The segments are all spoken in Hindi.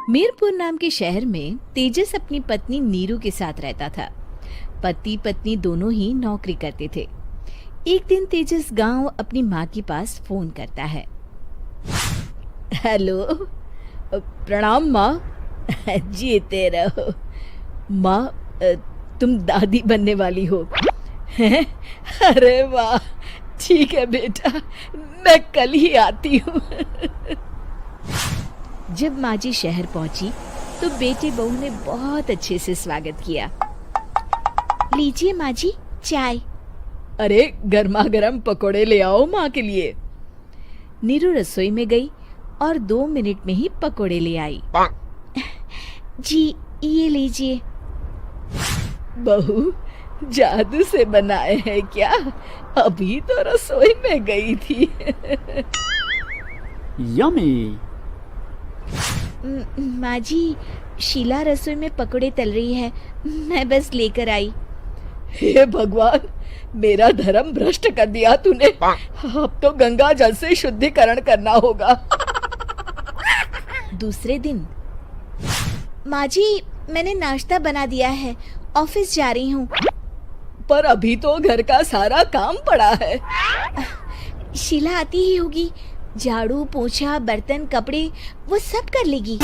मीरपुर नाम के शहर में तेजस अपनी पत्नी नीरू के साथ रहता था। पति पत्नी दोनों ही नौकरी करते थे। एक दिन तेजस गांव अपनी माँ के पास फोन करता है। हेलो, प्रणाम माँ। जीते रहो माँ, तुम दादी बनने वाली हो हैं? अरे वाह, ठीक है बेटा, मैं कल ही आती हूँ। जब माँ जी शहर पहुंची तो बेटे बहू ने बहुत अच्छे से स्वागत किया। लीजिए माँ जी, चाय। अरे गर्मा गर्म पकोड़े ले आओ माँ के लिए। नीरू रसोई में गई और 2 मिनट में ही पकोड़े ले आई। जी ये लीजिए। बहू जादू से बनाए हैं क्या? अभी तो रसोई में गई थी। यम्मी। माँ जी, शीला रसोई में पकोड़े तल रही है, मैं बस लेकर आई। हे भगवान, मेरा धर्म भ्रष्ट कर दिया तूने। अब तो गंगा जल से शुद्धिकरण करना होगा। दूसरे दिन, माँ जी मैंने नाश्ता बना दिया है, ऑफिस जा रही हूँ। पर अभी तो घर का सारा काम पड़ा है। शीला आती ही होगी, झाड़ू पोछा बर्तन कपड़े वो सब कर लेगी।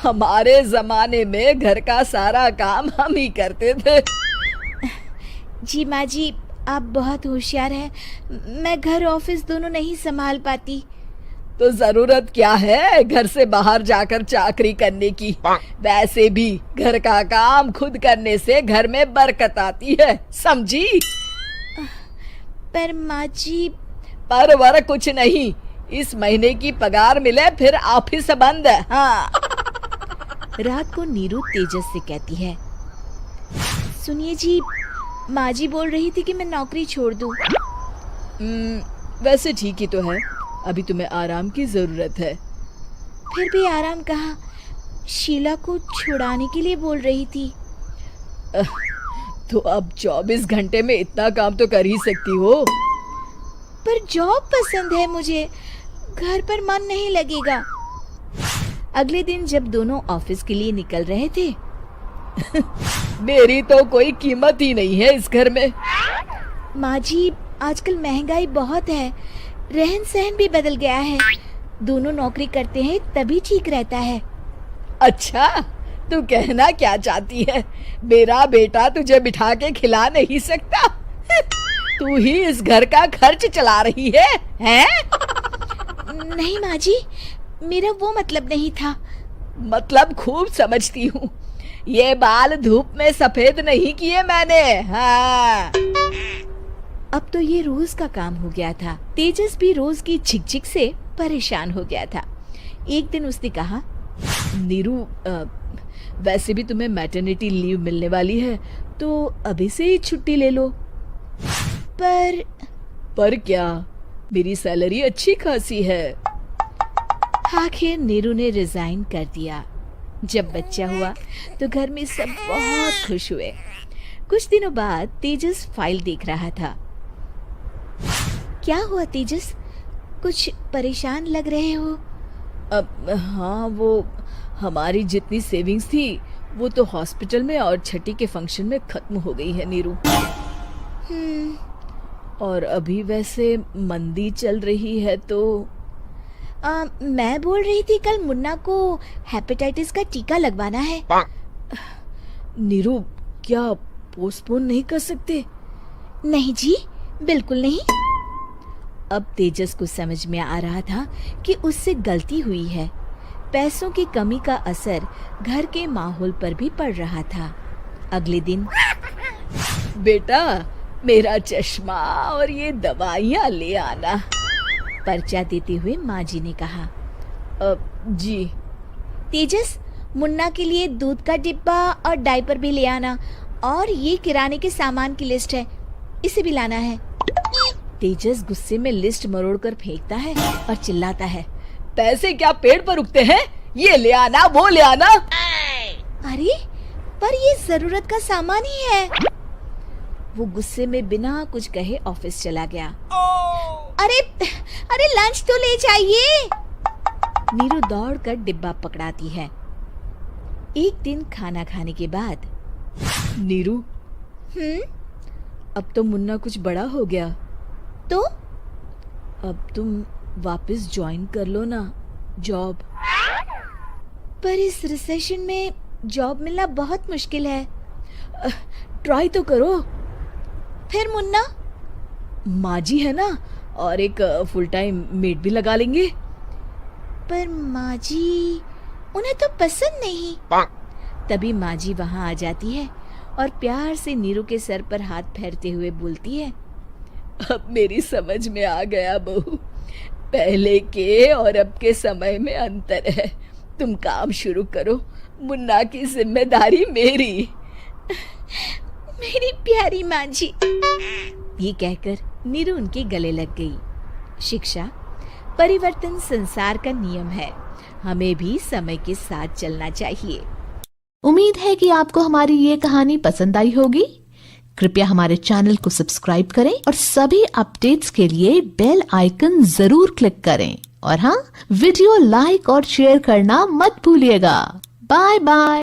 हमारे जमाने में घर का सारा काम हम ही करते थे। जी माँ जी, आप बहुत होशियार हैं, मैं घर ऑफिस दोनों नहीं संभाल पाती। तो जरूरत क्या है घर से बाहर जाकर चाकरी करने की? वैसे भी घर का काम खुद करने से घर में बरकत आती है, समझी? पर माँ जी। पर वर कुछ नहीं, इस महीने की पगार मिले फिर ऑफिस बंद। हाँ। रात को नीरू तेजस से कहती है, सुनिए जी, माँ जी बोल रही थी कि मैं नौकरी छोड़ दूं। वैसे ठीक ही तो है, अभी तुम्हें आराम की जरूरत है। फिर भी आराम कहाँ, शीला को छुड़ाने के लिए बोल रही थी। तो अब 24 घंटे में इतना काम तो कर ही सकती हो। पर जॉब पसंद है मुझे, घर पर मन नहीं लगेगा। अगले दिन जब दोनों ऑफिस के लिए निकल रहे थे, मेरी तो कोई कीमत ही नहीं है इस घर में। माँ जी, आजकल महंगाई बहुत है, रहन सहन भी बदल गया है, दोनों नौकरी करते हैं तभी ठीक रहता है। अच्छा, तू कहना क्या चाहती है? मेरा बेटा तुझे बिठा के खिला नहीं सकता? तू ही इस घर का खर्च चला रही है, हैं? नहीं माँ जी, मेरा वो मतलब नहीं था। मतलब खूब समझती हूँ, ये बाल धूप में सफेद नहीं किए मैंने। हाँ। अब तो ये रोज का काम हो गया था। तेजस भी रोज की झिकझिक से परेशान हो गया था। एक दिन उसने कहा, नीरू, वैसे भी तुम्हें मैटरनिटी लीव मिलने वाली है, तो अभी से ही छुट्टी ले लो। पर क्या, मेरी सैलरी अच्छी खासी है। आखिर नीरू ने रिजाइन कर दिया। जब बच्चा हुआ तो घर में सब बहुत खुश हुए। कुछ दिनों बाद तेजस फाइल देख रहा था। क्या हुआ तेजस, कुछ परेशान लग रहे हो? हाँ, वो हमारी जितनी सेविंग्स थी वो तो हॉस्पिटल में और छठी के फंक्शन में खत्म हो गई है नीरू। और अभी वैसे मंदी चल रही है तो मैं बोल रही थी कल मुन्ना को हेपेटाइटिस का टीका लगवाना है। नीरू, क्या पोस्टपोन नहीं कर सकते? नहीं जी, बिल्कुल नहीं। अब तेजस को समझ में आ रहा था कि उससे गलती हुई है। पैसों की कमी का असर घर के माहौल पर भी पड़ रहा था। अगले दिन, बेटा मेरा चश्मा और ये दवाइयाँ ले आना, पर्चा देते हुए माँ जी ने कहा। जी। तेजस, मुन्ना के लिए दूध का डिब्बा और डायपर भी ले आना, और ये किराने के सामान की लिस्ट है, इसे भी लाना है। तेजस गुस्से में लिस्ट मरोड़कर फेंकता है और चिल्लाता है, पैसे क्या पेड़ पर उगते हैं? ये ले आना, वो ले आना। अरे पर ये जरूरत का सामान ही है। वो गुस्से में बिना कुछ कहे ऑफिस चला गया। अरे लंच तो ले जाइए। नीरू दौड़कर डिब्बा पकड़ाती है। एक दिन खाना खाने के बाद, नीरू, अब तो मुन्ना कुछ बड़ा हो गया, तो अब तुम वापस ज्वाइन कर लो ना जॉब। पर इस रिसेशन में जॉब मिलना बहुत मुश्किल है। ट्राई तो करो। फिर मुन्ना? माँ जी है ना, और एक फुल टाइम मेड भी लगा लेंगे। पर माँ जी, उन्हें तो पसंद नहीं। तभी माँ जी वहाँ आ जाती है और प्यार से नीरू के सर पर हाथ फेरते हुए बोलती है, अब मेरी समझ में आ गया बहू, पहले के और अब के समय में अंतर है। तुम काम शुरू करो, मुन्ना की जिम्मेदारी मेरी। मेरी प्यारी माँ जी। ये कहकर नीरू उनके गले लग गई। शिक्षा, परिवर्तन संसार का नियम है, हमें भी समय के साथ चलना चाहिए। उम्मीद है कि आपको हमारी ये कहानी पसंद आई होगी। कृपया हमारे चैनल को सब्सक्राइब करें और सभी अपडेट्स के लिए बेल आइकन जरूर क्लिक करें। और हाँ, वीडियो लाइक और शेयर करना मत भूलिएगा। Bye bye.